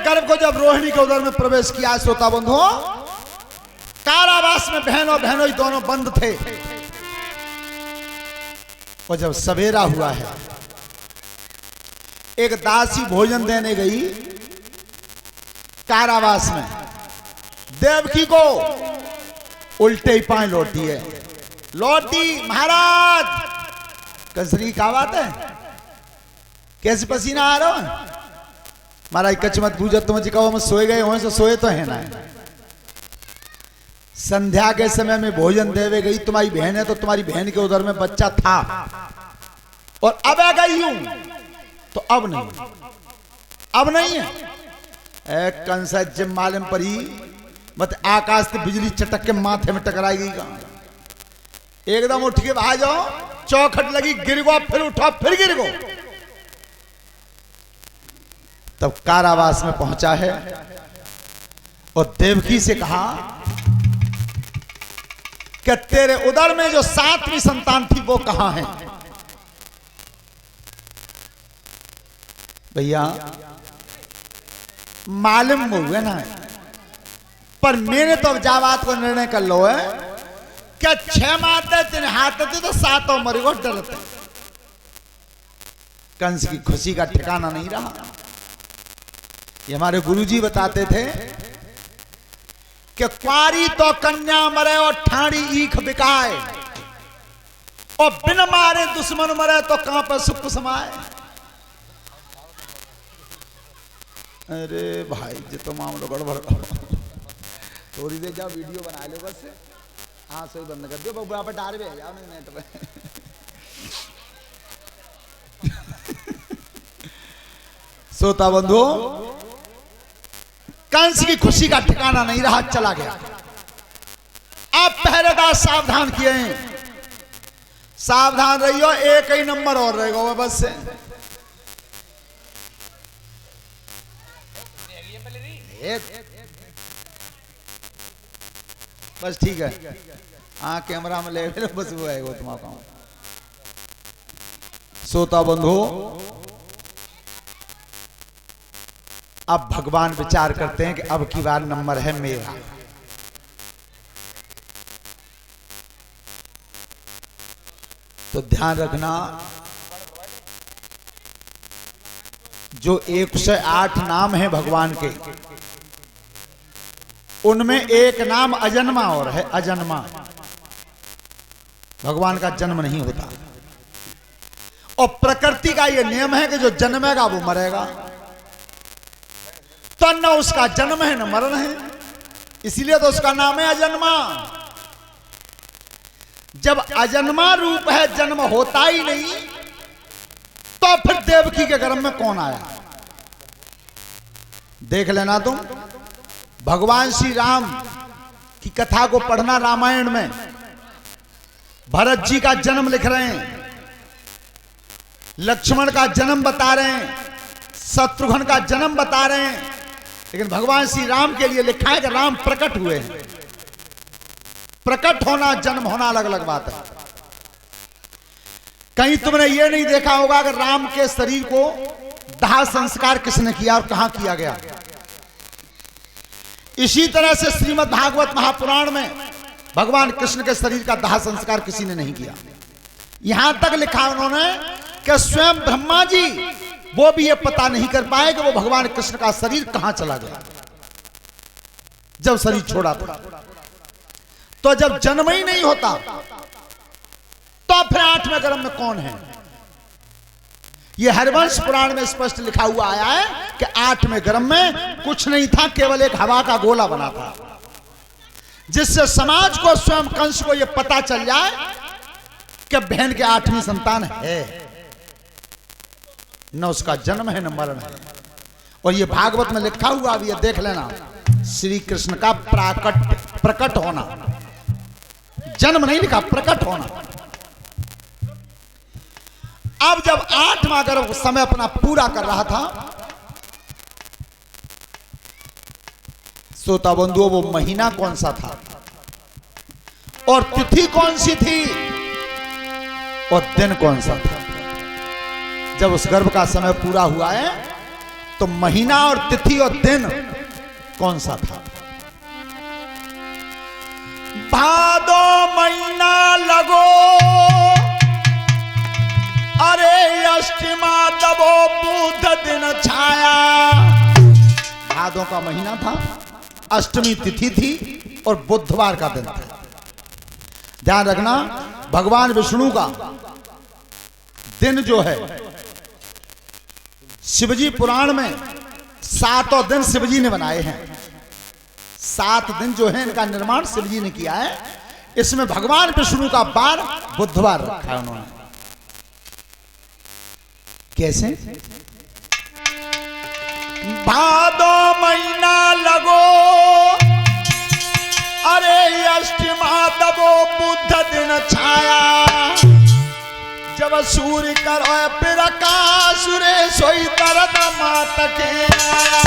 गर्भ को जब रोहिणी के उदर में प्रवेश किया, श्रोता बंधुओं, कारावास में बहन और बहनों दोनों बंद थे। और जब सवेरा हुआ है, एक दासी भोजन देने गई कारावास में, देवकी को उल्टे ही पांव लौट दिए। लौटी, महाराज कसरी का बात है, कैसे पसीना आ रहा है? महाराज कच मत पूछो, तुम जी कहो हम सोए गए हो, तो सोए तो है ना। संध्या के समय में भोजन देवे गई, तुम्हारी बहन है तो तुम्हारी बहन के उदर में बच्चा था और अब आ गई हूं तो अब नहीं, अब नहीं है। कंसा जब मालूम पड़ी मत आकाश से बिजली चटक के माथे में टकराएगी का, एकदम उठ के बाहर जाओ, चौखट लगी, गिर गो, फिर उठा, फिर गिर गो। तब कारावास में पहुंचा है और देवकी से कहा कि तेरे उदर में जो 7वीं संतान थी वो कहां है? भैया मालूम हुआ ना, पर मैंने तो अब जावात को निर्णय कर लो है क्या 6 माते 3 हाथ थे तो 7 मरी को डरते। कंस की खुशी का ठिकाना नहीं रहा। ये हमारे गुरुजी बताते थे कि क्वारी तो कन्या मरे और ठाड़ी ईख बिकाए, और बिन मारे दुश्मन मरे तो कहां पर सुख समाए। अरे भाई जी तो मामलो गड़बड़, थोड़ी देर जाओ वीडियो बना लो बस। हाँ सही बंद कर दियो, बबुआ पर डाल भी जाओ नेट पे। श्रोता बंधु, कंस की खुशी का ठिकाना नहीं रहा, चला गया। अब पहरेदार सावधान किए हैं, सावधान रहियो, एक ही नंबर और रहेगा बस से। बस ठीक है, हाँ कैमरा में ले लो बस, वो है वो तुम्हारा। श्रोता बंधु, अब भगवान विचार करते हैं कि अब की बार नंबर है मेरा। तो ध्यान रखना, जो 108 नाम हैं भगवान के, उनमें एक नाम अजन्मा और है, अजन्मा। भगवान का जन्म नहीं होता, और प्रकृति का यह नियम है कि जो जन्मेगा वो मरेगा। तो न उसका जन्म है न मरण है, इसलिए तो उसका नाम है अजन्मा। जब अजन्मा रूप है, जन्म होता ही नहीं, तो फिर देवकी के गर्भ में कौन आया? देख लेना तुम, भगवान श्री राम की कथा को पढ़ना रामायण में। भरत जी का जन्म लिख रहे हैं, लक्ष्मण का जन्म बता रहे हैं, शत्रुघ्न का जन्म बता रहे हैं, लेकिन भगवान श्री राम के लिए लिखा है कि राम प्रकट हुए हैं। प्रकट होना, जन्म होना अलग अलग बात है। कहीं तुमने ये नहीं देखा होगा कि राम के शरीर को दाह संस्कार किसने किया और कहां किया गया। इसी तरह से श्रीमद् भागवत महापुराण में भगवान कृष्ण के शरीर का दाह संस्कार किसी ने नहीं किया। यहां तक लिखा उन्होंने कि स्वयं ब्रह्मा जी वो भी ये पता नहीं कर पाए कि वो भगवान कृष्ण का शरीर कहां चला गया जब शरीर छोड़ा था। तो जब जन्म ही नहीं होता तो फिर 8वें गर्भ में कौन है? ये हरवंश पुराण में स्पष्ट लिखा हुआ आया है कि 8वें गर्भ में कुछ नहीं था, केवल एक हवा का गोला बना था, जिससे समाज को, स्वयं कंस को यह पता चल जाए कि बहन के 8वीं संतान है, न उसका जन्म है न मरण है। और ये भागवत में लिखा हुआ भी है, देख लेना, श्री कृष्ण का प्रकट होना, जन्म नहीं लिखा, प्रकट होना। अब जब 8वां गर्भ समय अपना पूरा कर रहा था, श्रोता बंधुओं, वो महीना कौन सा था और तिथि कौन सी थी और दिन कौन सा था? जब उस गर्भ का समय पूरा हुआ है तो महीना और तिथि और दिन कौन सा था? भादो महीना लगो अरे अष्टमा दबो बुध दिन छाया। भादों का महीना था, अष्टमी तिथि थी और बुधवार का दिन था। ध्यान रखना, भगवान विष्णु का दिन जो है शिवजी पुराण में 7 दिन शिवजी ने बनाए हैं। 7 दिन जो है इनका निर्माण शिवजी ने किया है। इसमें भगवान विष्णु का बार बुधवार रखा है उन्होंने। कैसे? भादो महीना लगो अरे अष्टमा दबो बुध दिन छाया। जब सूर्य करो प्रकाश रे सोई दर्द मात के आया।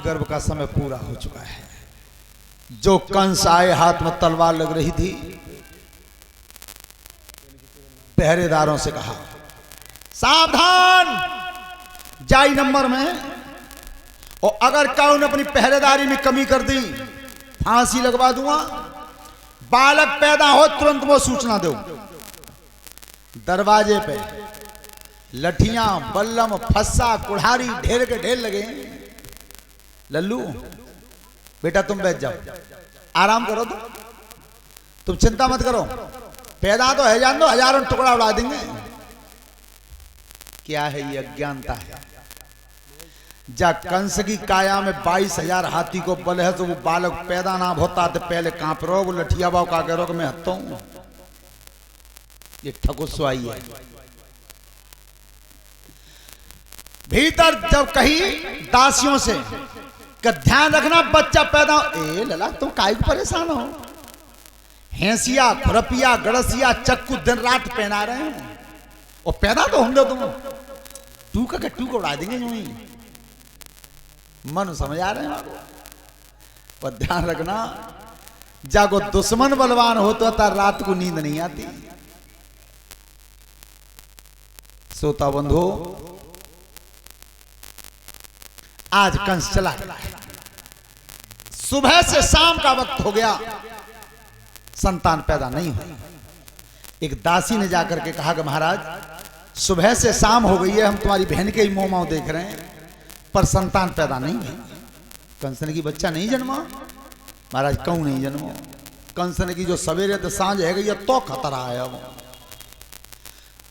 गर्भ का समय पूरा हो चुका है। जो कंस आए हाथ में तलवार लग रही थी, पहरेदारों से कहा सावधान, जाई नंबर में, और अगर कौन ने अपनी पहरेदारी में कमी कर दी फांसी लगवा दूंगा। बालक पैदा हो तुरंत वो सूचना दो। दरवाजे पे लठियां, बल्लम, फस्सा, कुल्हाड़ी ढेर के ढेर लगे। लल्लू बेटा तुम बैठ जाओ, आराम करो, तुम चिंता मत करो, पैदा तो है जान दो, हजारों टुकड़ा उड़ा देंगे। क्या है ये अज्ञानता है। जा कंस की काया में 22,000 हाथी को बल है, तो वो बालक पैदा ना होता तो पहले कांप रो, वो लठिया बाव का कह रो कि मैं हत्ता हूं। ये ठकुसवाई है। भीतर जब कही दासियों से कि ध्यान रखना बच्चा पैदा, ए लला तुम काहे को परेशान हो, हैंसिया, खुरपिया, गड़सिया, चक्कू दिन रात पहना रहे हो, और पैदा तो हम दो तुम टू का टू को उड़ा देंगे यूं ही। मन समझ आ रहे हैं आपको। पर ध्यान रखना, जागो दुश्मन बलवान हो तो रात को नींद नहीं आती। सोता बंधु, आज कंस चला गया, सुबह से शाम का वक्त हो गया, संतान पैदा नहीं हुई। एक दासी ने जाकर के कहा कि महाराज सुबह से शाम हो गई है, हम तुम्हारी बहन के ही मुंह माव देख रहे हैं, पर संतान पैदा नहीं हुई। कंस ने की बच्चा नहीं जन्मा। महाराज क्यों नहीं जन्मा? कंस ने की जो सवेरे तो सांझ है गई तो खतरा है। वो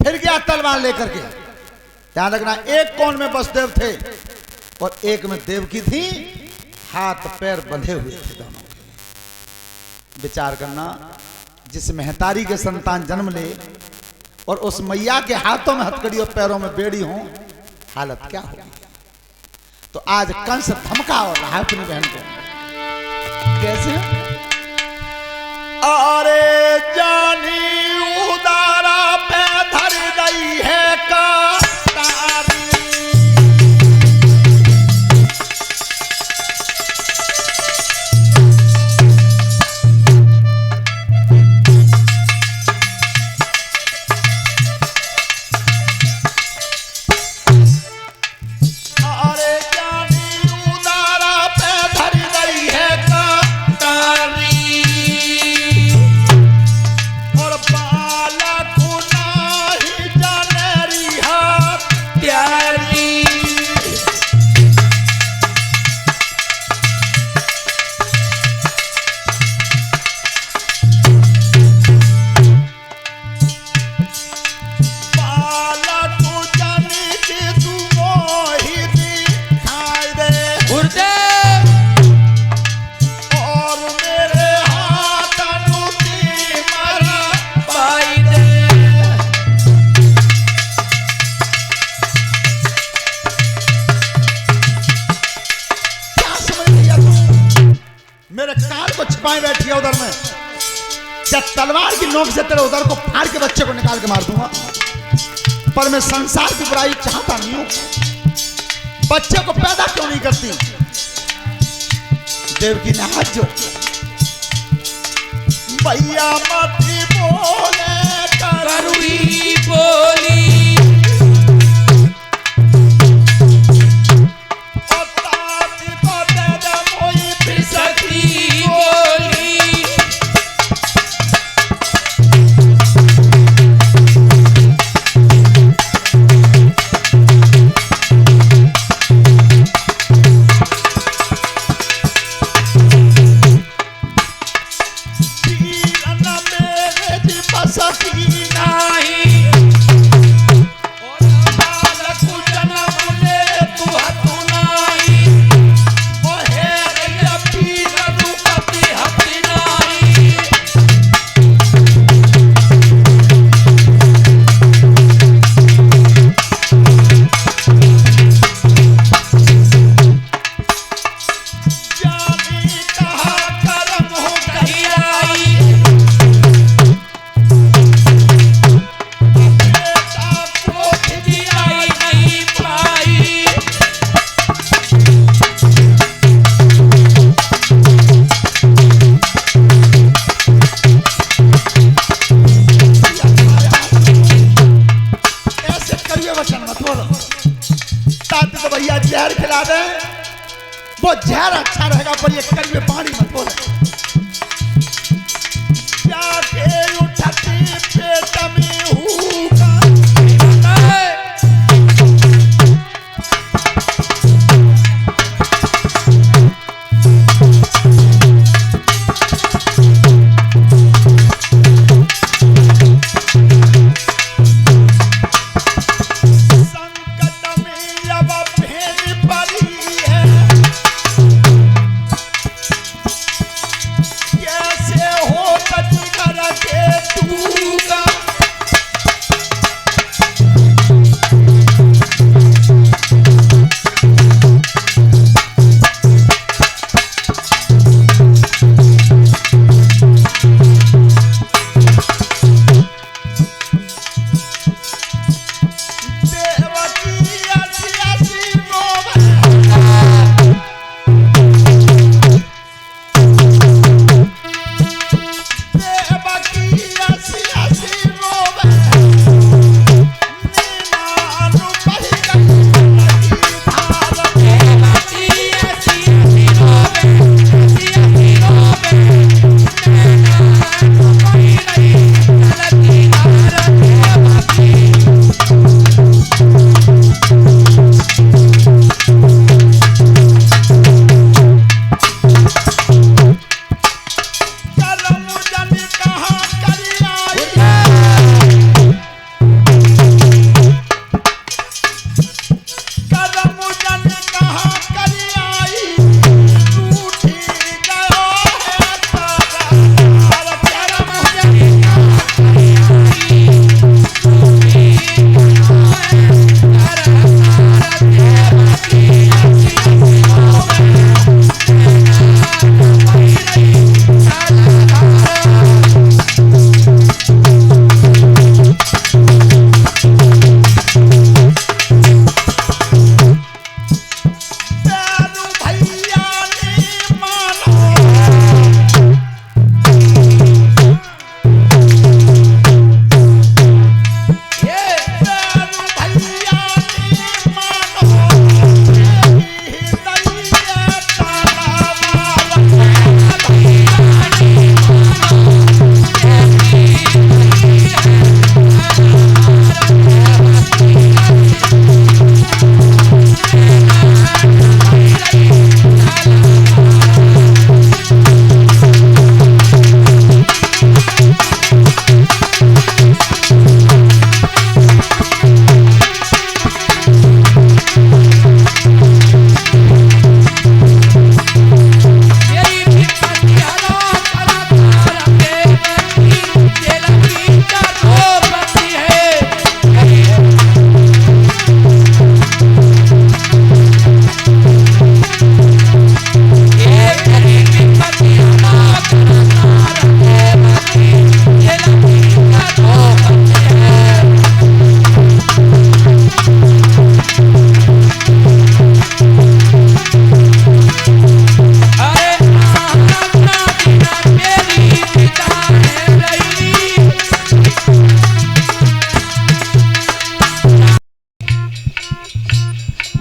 फिर गया तलवार लेकर के। ध्यान रखना, एक कोण में वसुदेव थे और एक में देवकी थी, हाथ पैर बंधे हुए थे दोनों। विचार करना, जिस महतारी के संतान जन्म ले और उस मैया के हाथों में हथकड़ी और पैरों में बेड़ी हो, हालत क्या होगी। तो आज कंस धमका और रहा अपनी बहन को। कैसे? अरे जानी तलवार की नोक से तेरे उधर को फाड़ के बच्चे को निकाल के मार दूंगा, पर मैं संसार की बुराई चाहता नहीं हूं। बच्चे को पैदा क्यों नहीं करती? देवकी ने हाथ जो भैया मत बोले करुणी बोली जहर खिला दे, वो जहर अच्छा रहेगा, पर ये कड़वे पानी मत बोले। जाके उठती पेट में हुक्का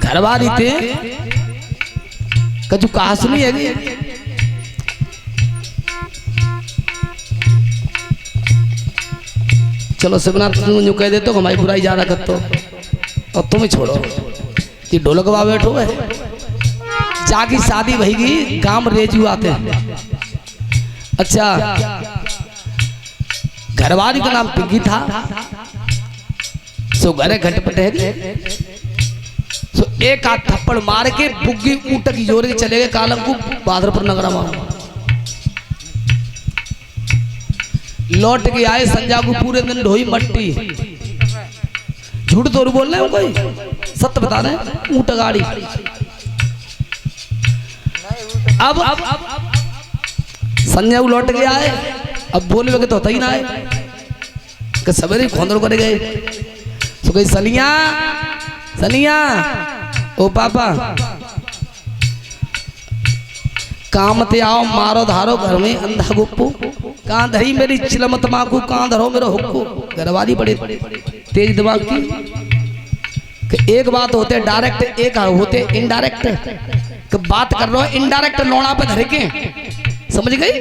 घरवाली थे कजू कहा सुनी है चलो शिवनाथ तुम यूँ कह देते हो हमारी बुराई ज्यादा करते हो और तुम ही छोड़ो ये ढोलकवा बैठो है जाकी शादी भईगी गांव रेजू आते हैं। अच्छा घरवाली का नाम पिंकी था सो घरे घटपट है सो एक आध थप्पड़ मार के बुग्गी ऊँट की जोर के चले गए कालम को बादरपुर नगरा में लौट के आए संजा को पूरे दिन ढोई मट्टी झूठ तो बोल रहे हो कोई सत्य बता रहे हैं ऊँट गाड़ी अब संजय लौट के आए अब बोले लगे तो होता ही ना है कि सवेरे खोंदड़ करे गए तो कही सलिया सलिया ओ पापा काम ते आओ मारो धारो घर में अंधा गुप्पू कहाँ धरी मेरी चिलमत माकू कहाँ धरो मेरा हुक्कू घरवाली बड़े तेज दिमाग की कि एक बात होते डायरेक्ट एक होते इनडायरेक्ट कि बात कर रहे हो इनडायरेक्ट लोड़ा पे धर के समझ गई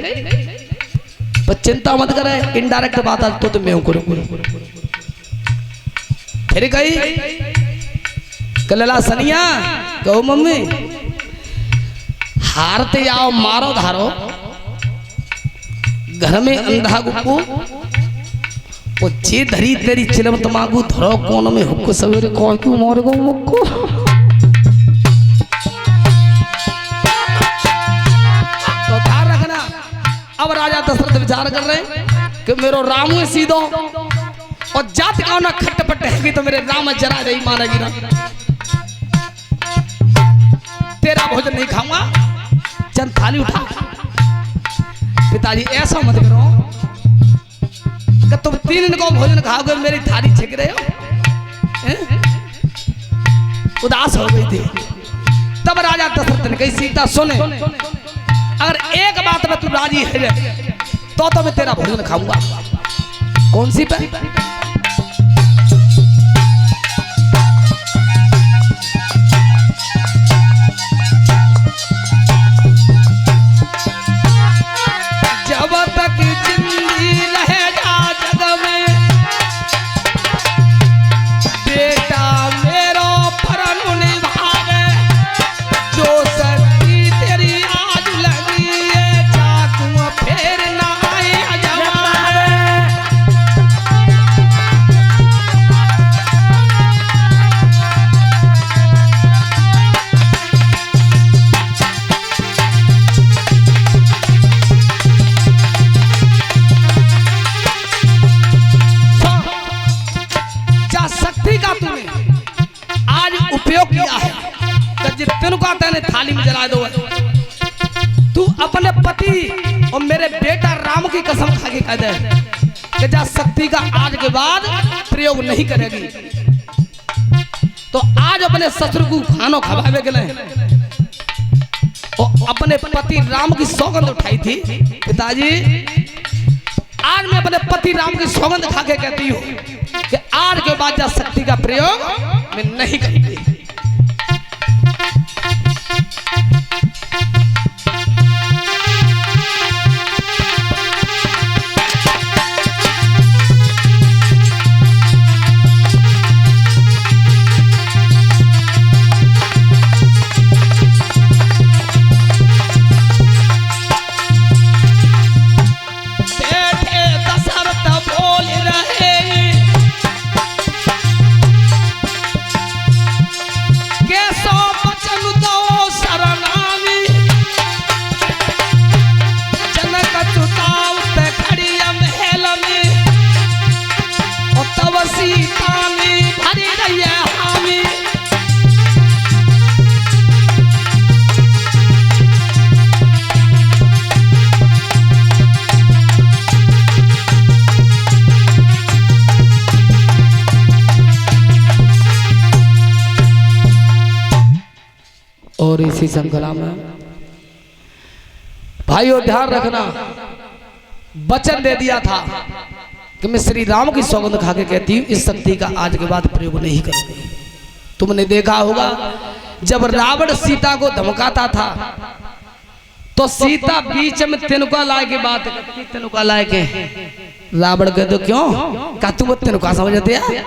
पर चिंता मत करे इनडायरेक्ट बात आज तो मैं करूँ फिर गई कलला सनिया कहो मम्मी हारते आओ मारो धारो घर में अंधा गुप्पू वो जे धरी तेरी चिलम तमाकू धरो कोन में हुक्को सवेरे कौन क्यों मोर गो मुक्को तो ध्यान रखना। अब राजा दशरथ विचार कर रहे कि मेरो राम है सीधो और जात का ना खटपट है तो मेरे राम जरा नहीं मानेगी ना तेरा भोजन नहीं खाऊंगा चंद थाली उठा पिताजी ऐसा मत करो कि तुम 3 दिन को भोजन खाओगे मेरी थाली छिक रहे हो उदास हो गई थी। तब राजा दशरथ ने कही सीता सुने अगर एक बात में तू राजी है तो मैं तेरा भोजन खाऊंगा कौन सी पे जब तक जिंदगी रहेगा जग में बेटा मेरो परन निभावे जो शक्ति तेरी आज लगी है चाकू फेर ना आए अजमावे उपयोग किया है जितने का तेने थाली में जला दो तू अपने पति और मेरे बेटा राम की कसम खा के कह दे कि जा शक्ति का आज के बाद प्रयोग नहीं करेगी तो आज अपने ससुर को खानो खवावे के लिए और अपने पति राम की सौगंध उठाई थी पिताजी आज मैं अपने पति राम की सौगंध खा के कहती हूँ कि आज के बाद जा शक्ति का प्रयोग मैं नहीं करूंगी। और इसी श्रृंखला में भाइयों ध्यान रखना वचन दे दिया था कि मैं श्री राम की सौगंध खा के कहती हूँ इस शक्ति का आज के बाद प्रयोग नहीं करूंगी। तुमने देखा होगा जब रावण सीता को धमकाता था तो सीता बीच में तिनका लाए की बात करती, तिनका लाए के रावण कह दो क्यों का तुम तिनका समझते हैं।